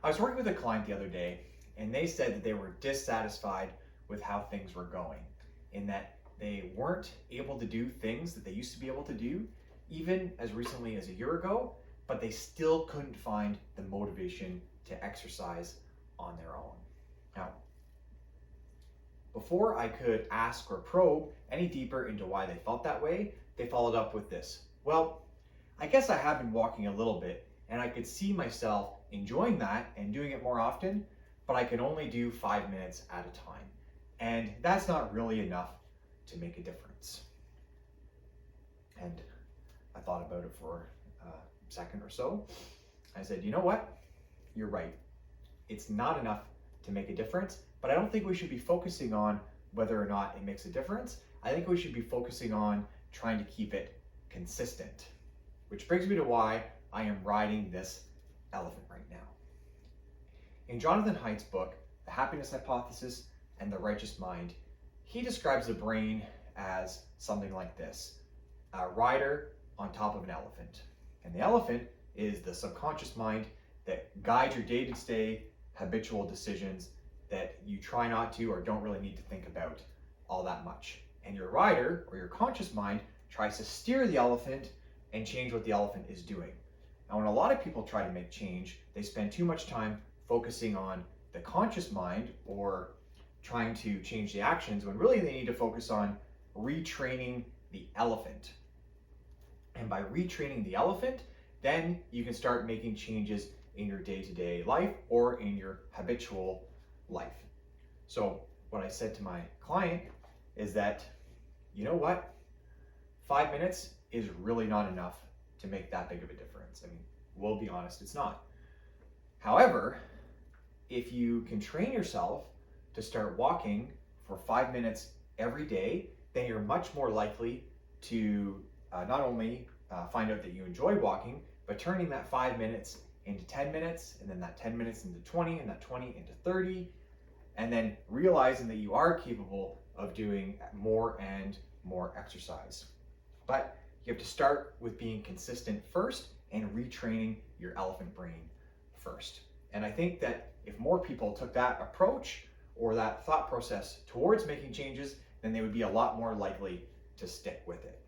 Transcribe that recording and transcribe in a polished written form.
I was working with a client the other day, and they said that they were dissatisfied with how things were going, in that they weren't able to do things that they used to be able to do, even as recently as a year ago, but they still couldn't find the motivation to exercise on their own. Now, before I could ask or probe any deeper into why they felt that way, they followed up with this. Well, I guess I have been walking a little bit, and I could see myself enjoying that and doing it more often, but I can only do 5 minutes at a time. And that's not really enough to make a difference. And I thought about it for a second or so. I said, you know what? You're right. It's not enough to make a difference, but I don't think we should be focusing on whether or not it makes a difference. I think we should be focusing on trying to keep it consistent. Which brings me to why I am riding this elephant right now. In Jonathan Haidt's book, The Happiness Hypothesis and the Righteous Mind, he describes the brain as something like this: a rider on top of an elephant. And the elephant is the subconscious mind that guides your day-to-day habitual decisions that you try not to or don't really need to think about all that much. And your rider, or your conscious mind, tries to steer the elephant and change what the elephant is doing. Now, when a lot of people try to make change, they spend too much time focusing on the conscious mind or trying to change the actions, when really they need to focus on retraining the elephant. And by retraining the elephant, then you can start making changes in your day-to-day life or in your habitual life. So what I said to my client is that, you know what? 5 minutes is really not enough to make that big of a difference. I mean, we'll be honest, it's not. However, if you can train yourself to start walking for 5 minutes every day, then you're much more likely to not only find out that you enjoy walking, but turning that 5 minutes into 10 minutes, and then that 10 minutes into 20, and that 20 into 30, and then realizing that you are capable of doing more and more exercise. But you have to start with being consistent first and retraining your elephant brain first. And I think that if more people took that approach or that thought process towards making changes, then they would be a lot more likely to stick with it.